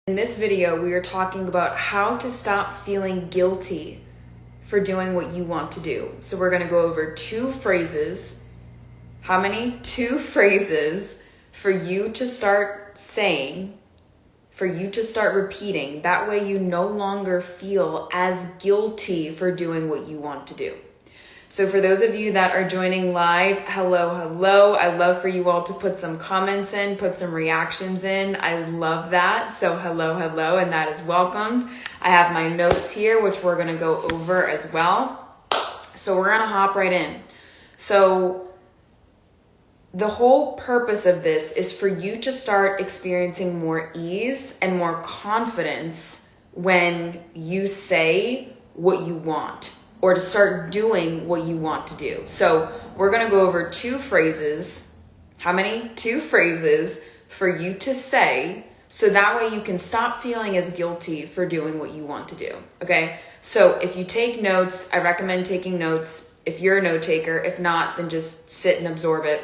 In this video, we are talking about how to stop feeling guilty for doing what you want to do. So we're going to go over 2 phrases. How many? 2 phrases for you to start saying, for you to start repeating. That way you no longer feel as guilty for doing what you want to do. So for those of you that are joining live, hello. I love for you all to put some comments in, put some reactions in. I love that. So hello, and that is welcomed. I have my notes here, which we're going to go over as well. So we're going to hop right in. So the whole purpose of this is for you to start experiencing more ease and more confidence when you say what you want, or to start doing what you want to do. So we're going to go over 2 phrases. How many? 2 phrases for you to say, so that way you can stop feeling as guilty for doing what you want to do. Okay? So if you take notes, I recommend taking notes if you're a note taker. If not, then just sit and absorb it.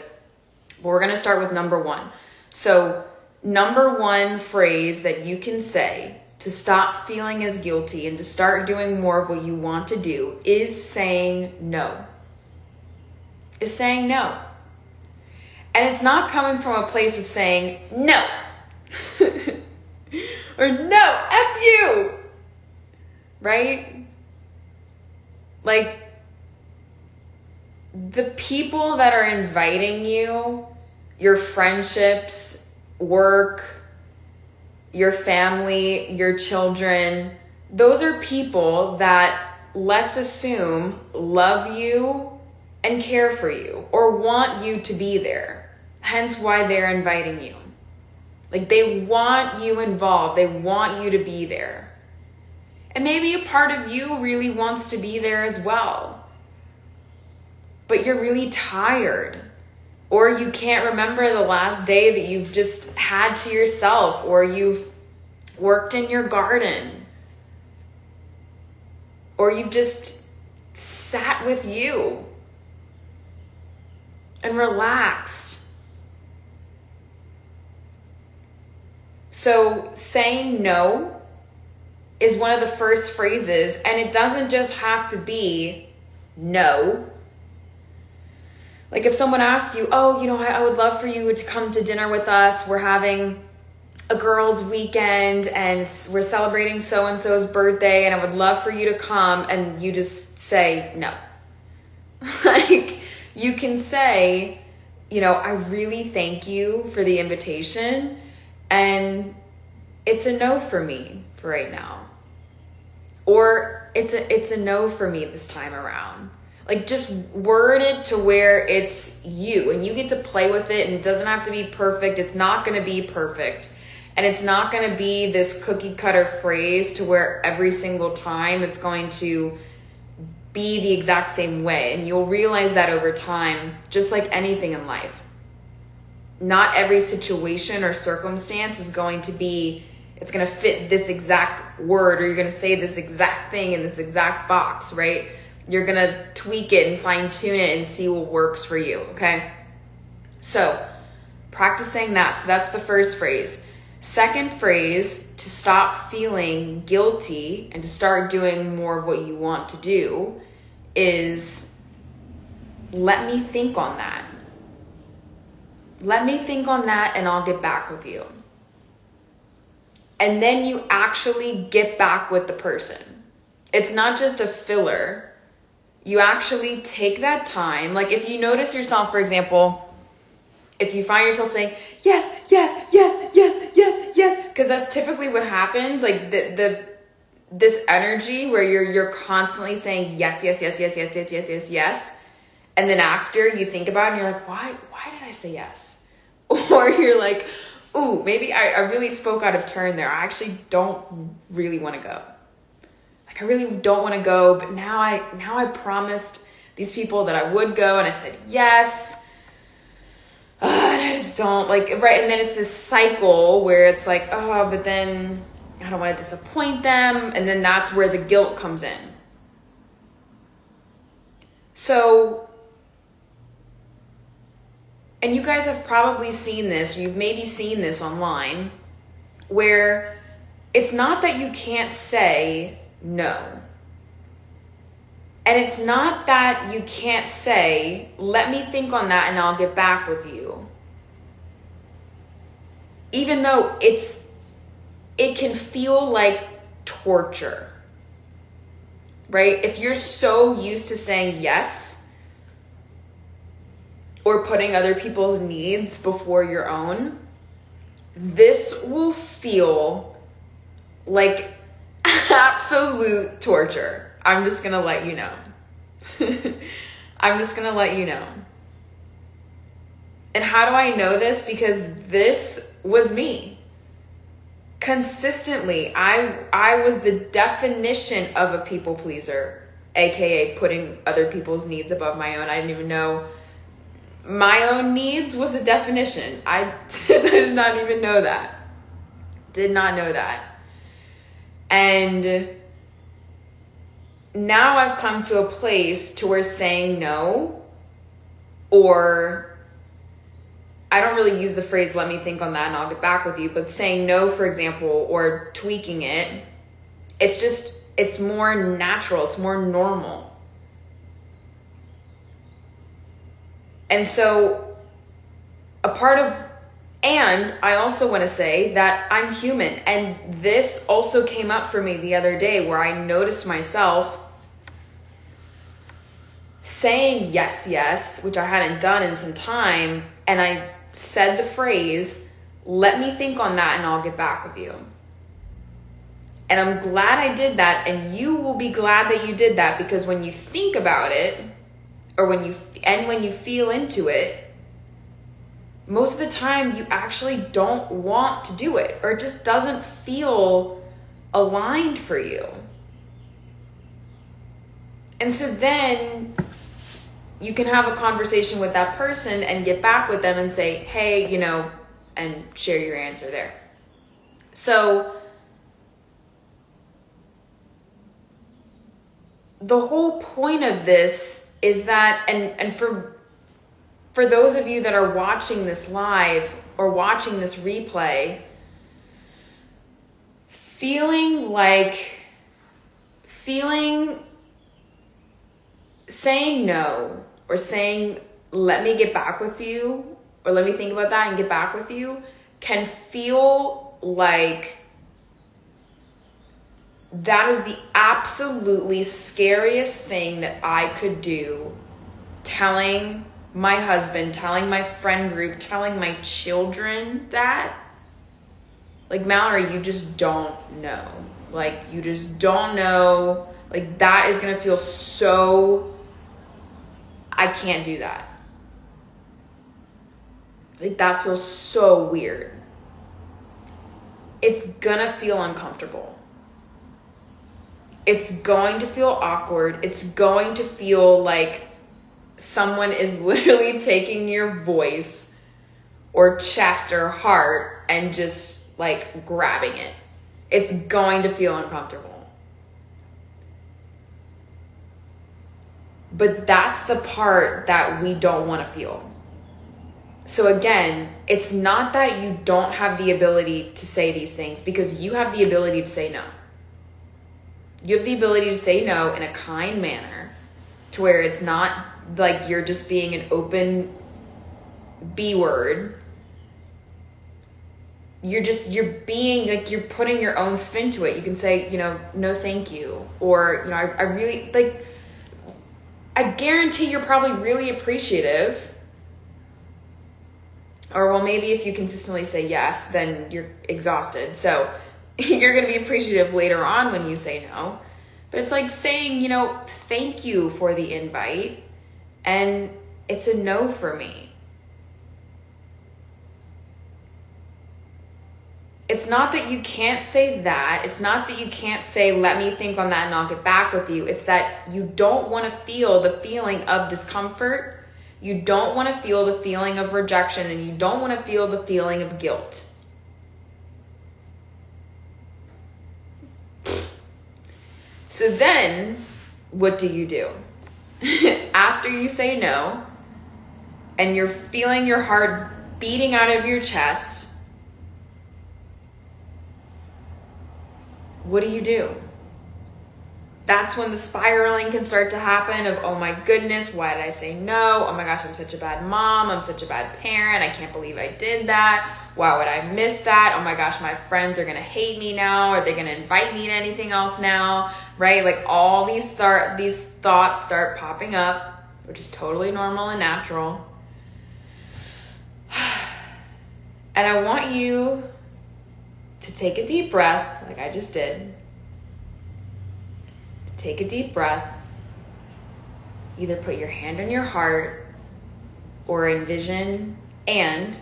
But we're going to start with number 1. So number 1 phrase that you can say to stop feeling as guilty and to start doing more of what you want to do is saying no. Is saying no. And it's not coming from a place of saying no. Or no, F you. Right? Like, the people that are inviting you, your friendships, work, your family, your children, those are people that, let's assume, love you and care for you or want you to be there. Hence why they're inviting you. Like, they want you involved. They want you to be there. And maybe a part of you really wants to be there as well. But you're really tired. Or you can't remember the last day that you've just had to yourself, or you've worked in your garden, or you've just sat with you and relaxed. So saying no is one of the first phrases, and it doesn't just have to be no. Like if someone asks you, oh, I would love for you to come to dinner with us. We're having a girls' weekend and we're celebrating so-and-so's birthday and I would love for you to come, and you just say no. Like, you can say, I really thank you for the invitation and it's a no for me for right now. Or it's a no for me this time around. Like, just word it to where it's you and you get to play with it, and it doesn't have to be perfect. It's not going to be perfect. And it's not going to be this cookie cutter phrase to where every single time it's going to be the exact same way. And you'll realize that over time, just like anything in life. Not every situation or circumstance is going to be, it's going to fit this exact word, or you're going to say this exact thing in this exact box, right? You're going to tweak it and fine tune it and see what works for you, okay? So practicing that. So that's the first phrase. Second phrase, to stop feeling guilty and to start doing more of what you want to do, is let me think on that. Let me think on that and I'll get back with you. And then you actually get back with the person. It's not just a filler. You actually take that time. Like, if you notice yourself, for example, if you find yourself saying, yes, because that's typically what happens. Like, this energy where you're constantly saying yes. And then after you think about it and you're like, why did I say yes? Or you're like, ooh, maybe I really spoke out of turn there. I actually don't really want to go. Like, I really don't want to go, but now I promised these people that I would go, and I said yes. And I just don't, like, right? And then it's this cycle where it's like, oh, but then I don't want to disappoint them. And then that's where the guilt comes in. So, and you guys have probably seen this, or you've maybe seen this online, where it's not that you can't say no. And it's not that you can't say, let me think on that and I'll get back with you. Even though it can feel like torture, right? If you're so used to saying yes or putting other people's needs before your own, this will feel like absolute torture. I'm just gonna let you know. I'm just gonna let you know. And how do I know this? Because this was me. Consistently, I was the definition of a people pleaser, aka putting other people's needs above my own. I didn't even know my own needs was a definition. I did not even know that. Did not know that. And now I've come to a place to where saying no, or I don't really use the phrase, let me think on that and I'll get back with you, but saying no, for example, or tweaking it, it's more natural, it's more normal. And so and I also want to say that I'm human, and this also came up for me the other day where I noticed myself saying yes, which I hadn't done in some time, and I said the phrase, let me think on that and I'll get back with you. And I'm glad I did that, and you will be glad that you did that, because when you think about it, or when you feel into it, most of the time you actually don't want to do it, or it just doesn't feel aligned for you. And so then you can have a conversation with that person and get back with them and say, hey, and share your answer there. So the whole point of this is that, and for those of you that are watching this live or watching this replay, saying no, or saying, let me get back with you, or let me think about that and get back with you, can feel like that is the absolutely scariest thing that I could do. Telling my husband, telling my friend group, telling my children that. Like, Mallory, you just don't know. Like, you just don't know. Like, that is going to feel so... I can't do that. Like, that feels so weird. It's gonna feel uncomfortable. It's going to feel awkward. It's going to feel like someone is literally taking your voice or chest or heart and just like grabbing it. It's going to feel uncomfortable. But that's the part that we don't want to feel. So again, it's not that you don't have the ability to say these things, because you have the ability to say no. You have the ability to say no in a kind manner, to where it's not like you're just being an open B word. You're being like, you're putting your own spin to it. You can say, no, thank you. Or, I really like, I guarantee you're probably really appreciative. Or, well, maybe if you consistently say yes, then you're exhausted. So you're going to be appreciative later on when you say no. But it's like saying, thank you for the invite, and it's a no for me. It's not that you can't say that. It's not that you can't say, let me think on that and I'll get back with you. It's that you don't want to feel the feeling of discomfort. You don't want to feel the feeling of rejection, and you don't want to feel the feeling of guilt. So then, what do you do? After you say no, and you're feeling your heart beating out of your chest, what do? That's when the spiraling can start to happen of, oh my goodness, why did I say no? Oh my gosh, I'm such a bad mom. I'm such a bad parent. I can't believe I did that. Why would I miss that? Oh my gosh, my friends are going to hate me now. Are they going to invite me to anything else now? Right? Like all these thoughts start popping up, which is totally normal and natural. And I want you to take a deep breath, like I just did. Take a deep breath. Either put your hand on your heart or envision and.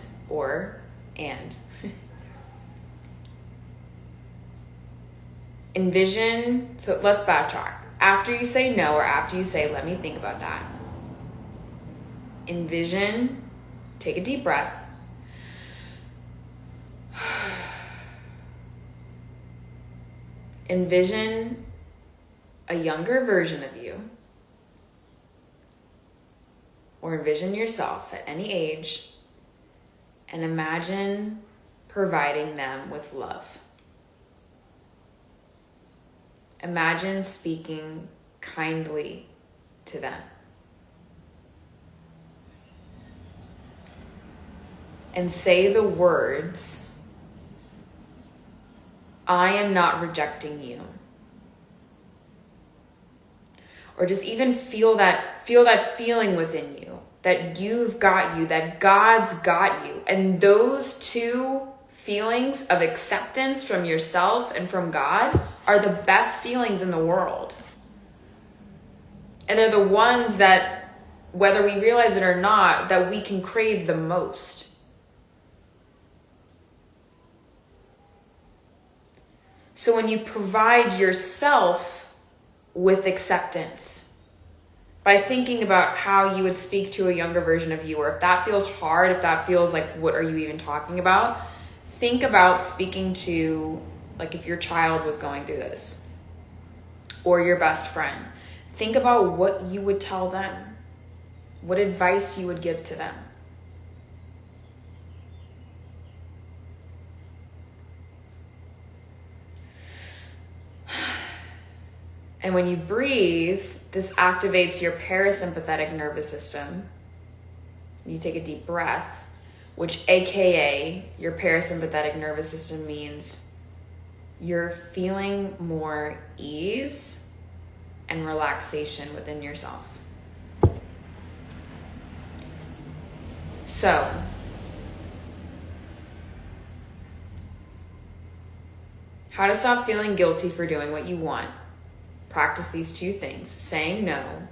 Envision, so let's backtrack. After you say no or after you say, let me think about that. Envision, take a deep breath. Envision a younger version of you, or envision yourself at any age, and imagine providing them with love. Imagine speaking kindly to them. And say the words, I am not rejecting you. Or just even feel that feeling within you, that you've got you, that God's got you. And those two feelings of acceptance from yourself and from God are the best feelings in the world. And they're the ones that, whether we realize it or not, that we can crave the most. So when you provide yourself with acceptance, by thinking about how you would speak to a younger version of you, or if that feels hard, if that feels like, what are you even talking about? Think about speaking to, like if your child was going through this, or your best friend. Think about what you would tell them, what advice you would give to them. And when you breathe, this activates your parasympathetic nervous system. You take a deep breath, which AKA your parasympathetic nervous system means you're feeling more ease and relaxation within yourself. So, how to stop feeling guilty for doing what you want. Practice these two things, saying no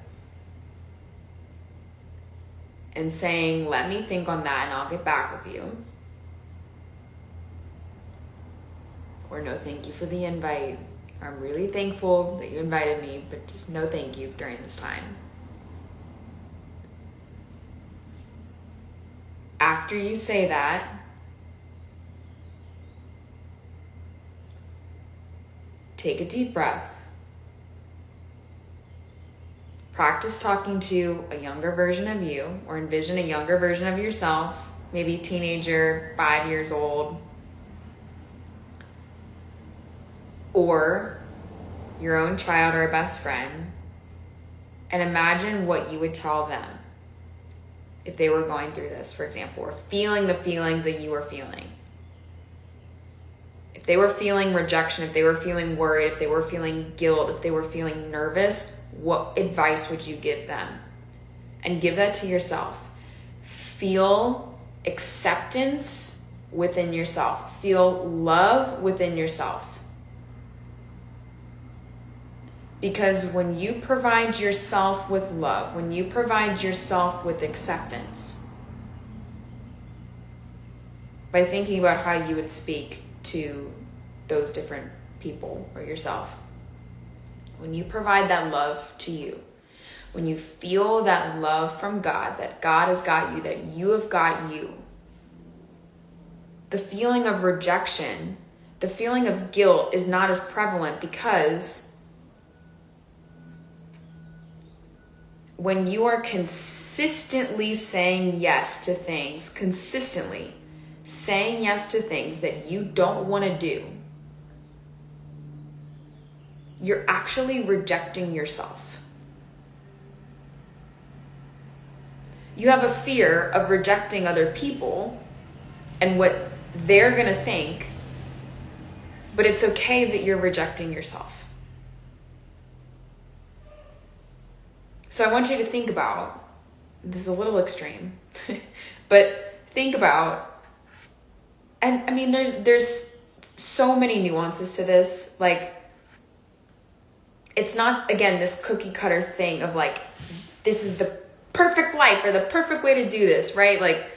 and saying, let me think on that and I'll get back with you. Or no, thank you for the invite. I'm really thankful that you invited me, but just no thank you during this time. After you say that, take a deep breath. Practice talking to a younger version of you, or envision a younger version of yourself, maybe teenager, 5 years old, or your own child or a best friend, and imagine what you would tell them if they were going through this, for example, or feeling the feelings that you were feeling. If they were feeling rejection, if they were feeling worried, if they were feeling guilt, if they were feeling nervous, what advice would you give them? And give that to yourself. Feel acceptance within yourself. Feel love within yourself. Because when you provide yourself with love, when you provide yourself with acceptance, by thinking about how you would speak to those different people or yourself, when you provide that love to you, when you feel that love from God, that God has got you, that you have got you, the feeling of rejection, the feeling of guilt is not as prevalent, because when you are consistently saying yes to things, consistently saying yes to things that you don't want to do, you're actually rejecting yourself. You have a fear of rejecting other people and what they're going to think, but it's okay that you're rejecting yourself. So I want you to think about, this is a little extreme, but think about, and I mean, there's so many nuances to this. Like, it's not, again, this cookie cutter thing of like, this is the perfect life or the perfect way to do this, right? Like,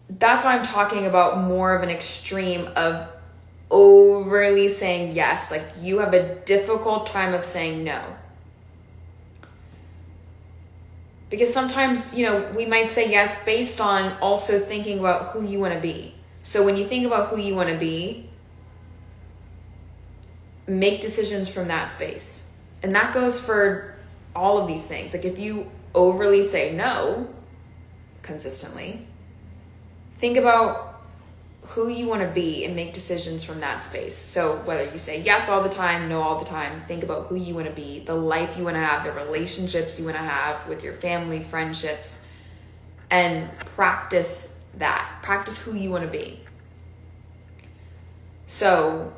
that's why I'm talking about more of an extreme of overly saying yes. Like, you have a difficult time of saying no. Because sometimes, we might say yes based on also thinking about who you want to be. So when you think about who you want to be, make decisions from that space. And that goes for all of these things. Like, if you overly say no consistently, think about who you want to be and make decisions from that space. So whether you say yes all the time, no all the time, think about who you want to be, the life you want to have, the relationships you want to have with your family, friendships, and practice that. Practice who you want to be. So,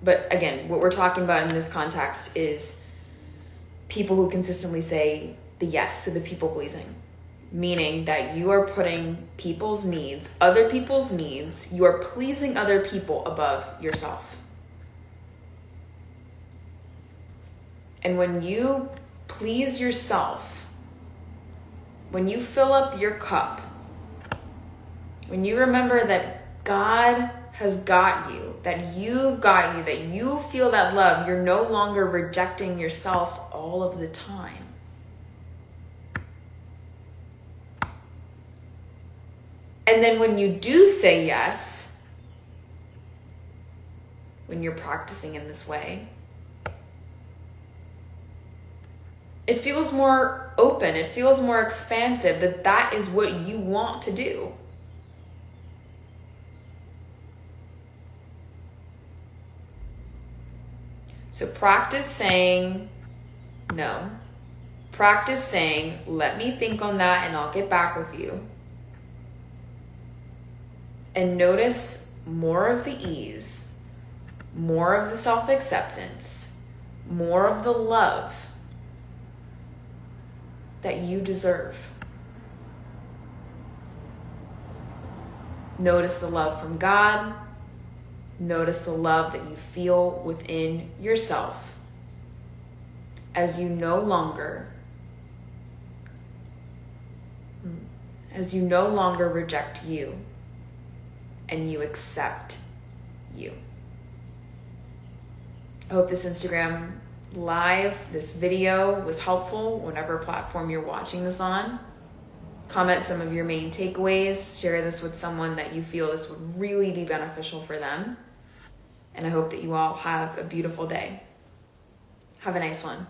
but again, what we're talking about in this context is people who consistently say the yes to the people pleasing. Meaning that you are putting people's needs, other people's needs, you are pleasing other people above yourself. And when you please yourself, when you fill up your cup, when you remember that God has got you, that you've got you, that you feel that love, you're no longer rejecting yourself all of the time. And then when you do say yes, when you're practicing in this way, it feels more open, it feels more expansive, that is what you want to do. So practice saying no. Practice saying, let me think on that and I'll get back with you. And notice more of the ease, more of the self-acceptance, more of the love that you deserve. Notice the love from God. Notice the love that you feel within yourself as you no longer reject you. And you accept you. I hope this Instagram live, this video was helpful, whatever platform you're watching this on. Comment some of your main takeaways. Share this with someone that you feel this would really be beneficial for them. And I hope that you all have a beautiful day. Have a nice one.